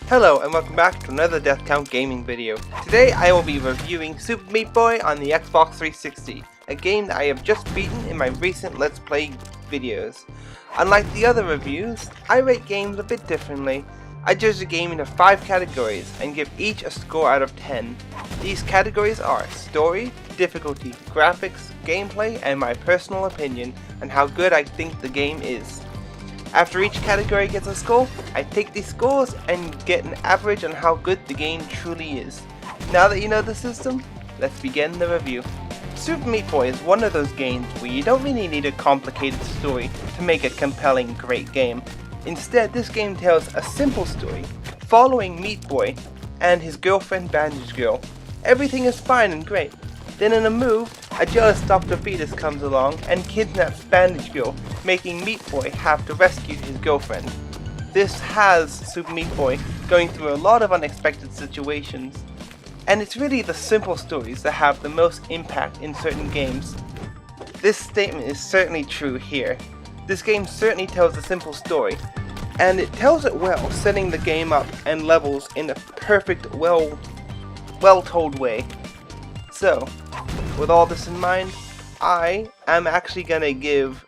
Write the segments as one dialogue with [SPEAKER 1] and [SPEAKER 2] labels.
[SPEAKER 1] Hello and welcome back to another Death Count Gaming video. Today I will be reviewing Super Meat Boy on the Xbox 360, a game that I have just beaten in my recent Let's Play videos. Unlike the other reviews, I rate games a bit differently. I judge the game into 5 categories and give each a score out of 10. These categories are story, difficulty, graphics, gameplay, and my personal opinion on how good I think the game is. After each category gets a score, I take these scores and get an average on how good the game truly is. Now that you know the system, let's begin the review. Super Meat Boy is one of those games where you don't really need a complicated story to make a compelling, great game. Instead, this game tells a simple story, following Meat Boy and his girlfriend Bandage Girl. Everything is fine and great. Then in a move, a jealous Dr. Fetus comes along and kidnaps Bandage Girl, making Meat Boy have to rescue his girlfriend. This has Super Meat Boy going through a lot of unexpected situations, and it's really the simple stories that have the most impact in certain games. This statement is certainly true here. This game certainly tells a simple story, and it tells it well, setting the game up and levels in a perfect, well-told way. So, with all this in mind, I am actually gonna give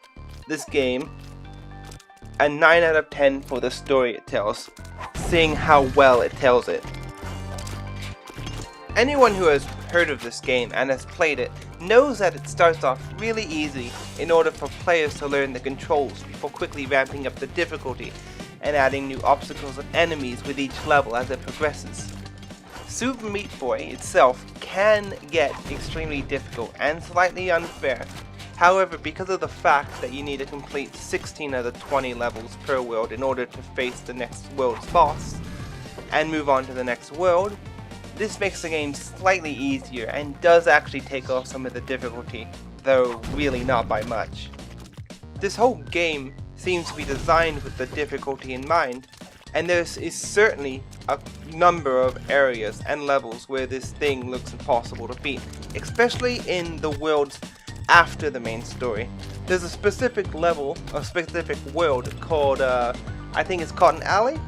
[SPEAKER 1] this game a 9 out of 10 for the story it tells, seeing how well it tells it. Anyone who has heard of this game and has played it knows that it starts off really easy in order for players to learn the controls before quickly ramping up the difficulty and adding new obstacles and enemies with each level as it progresses. Super Meat Boy itself can get extremely difficult and slightly unfair. However, because of the fact that you need to complete 16 out of 20 levels per world in order to face the next world's boss and move on to the next world, this makes the game slightly easier and does actually take off some of the difficulty, though really not by much. This whole game seems to be designed with the difficulty in mind, and there is certainly a number of areas and levels where this thing looks impossible to beat, especially in the worlds after the main story. There's a specific level, a specific world called, I think it's Cotton Alley,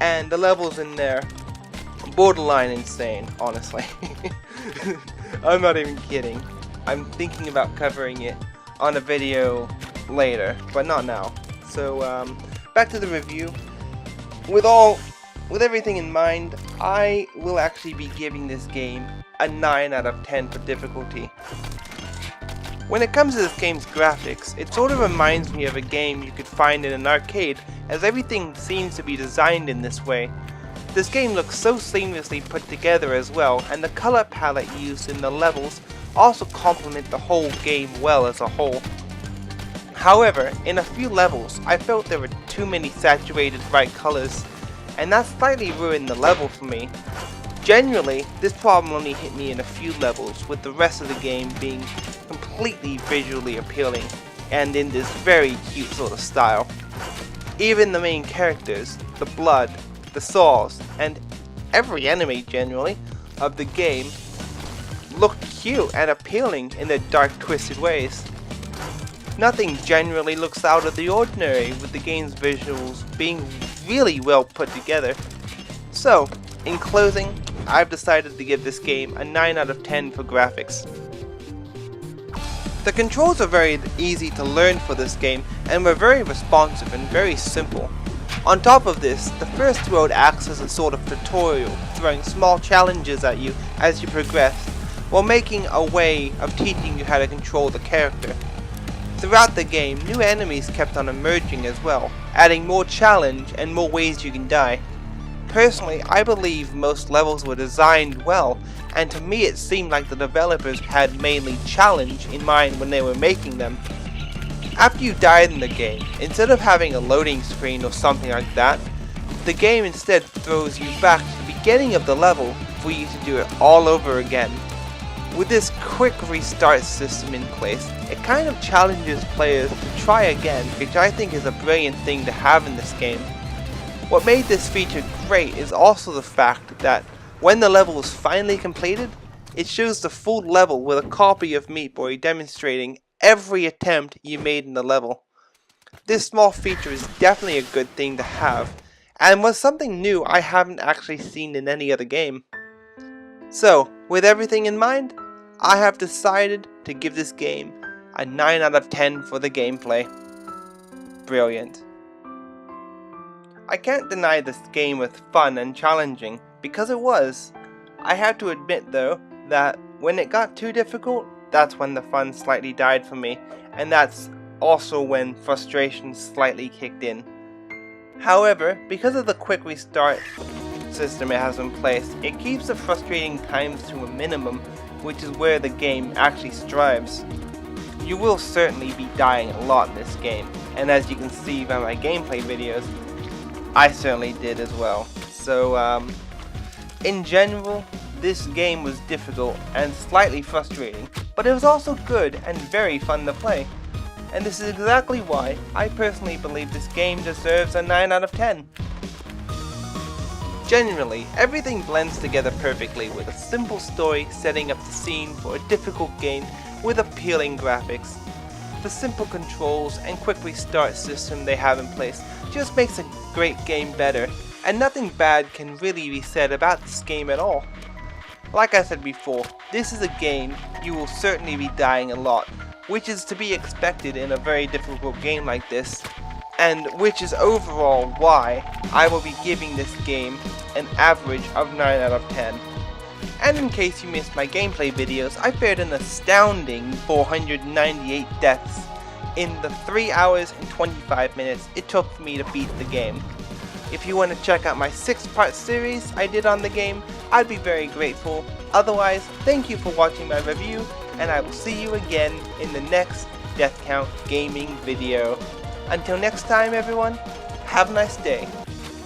[SPEAKER 1] and the levels in there borderline insane, honestly. I'm not even kidding. I'm thinking about covering it on a video later, but not now. So, back to the review. With everything in mind, I will actually be giving this game a 9 out of 10 for difficulty. When it comes to this game's graphics, it sort of reminds me of a game you could find in an arcade, as everything seems to be designed in this way. This game looks so seamlessly put together as well, and the color palette used in the levels also complement the whole game well as a whole. However, in a few levels, I felt there were too many saturated bright colors, and that slightly ruined the level for me. Generally, this problem only hit me in a few levels, with the rest of the game being completely visually appealing, and in this very cute sort of style. Even the main characters, the blood, the saws, and every enemy generally of the game look cute and appealing in their dark, twisted ways. Nothing generally looks out of the ordinary, with the game's visuals being really well put together. So, in closing, I've decided to give this game a 9 out of 10 for graphics. The controls are very easy to learn for this game and were very responsive and very simple. On top of this, the first world acts as a sort of tutorial, throwing small challenges at you as you progress, while making a way of teaching you how to control the character. Throughout the game, new enemies kept on emerging as well, adding more challenge and more ways you can die. Personally, I believe most levels were designed well, and to me it seemed like the developers had mainly challenge in mind when they were making them. After you died in the game, instead of having a loading screen or something like that, the game instead throws you back to the beginning of the level for you to do it all over again. With this quick restart system in place, it kind of challenges players to try again, which I think is a brilliant thing to have in this game. What made this feature great is also the fact that when the level is finally completed, it shows the full level with a copy of Meat Boy demonstrating every attempt you made in the level. This small feature is definitely a good thing to have, and was something new I haven't actually seen in any other game. So, with everything in mind, I have decided to give this game a 9 out of 10 for the gameplay. Brilliant. I can't deny this game was fun and challenging, because it was. I have to admit though, that when it got too difficult, that's when the fun slightly died for me, and that's also when frustration slightly kicked in. However, because of the quick restart system it has in place, it keeps the frustrating times to a minimum, which is where the game actually strives. You will certainly be dying a lot in this game, and as you can see by my gameplay videos, I certainly did as well. So, in general, this game was difficult and slightly frustrating, but it was also good and very fun to play. And this is exactly why I personally believe this game deserves a 9 out of 10. Generally, everything blends together perfectly with a simple story setting up the scene for a difficult game with appealing graphics. The simple controls and quick restart system they have in place just makes a great game better, and nothing bad can really be said about this game at all. Like I said before, this is a game you will certainly be dying a lot, which is to be expected in a very difficult game like this, and which is overall why I will be giving this game an average of 9 out of 10. And in case you missed my gameplay videos, I fared an astounding 498 deaths in the 3 hours and 25 minutes it took for me to beat the game. If you want to check out my 6-part series I did on the game, I'd be very grateful. Otherwise, thank you for watching my review, and I will see you again in the next Death Count Gaming video. Until next time everyone, have a nice day,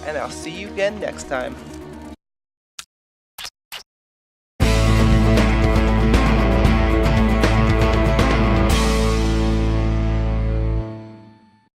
[SPEAKER 1] and I'll see you again next time.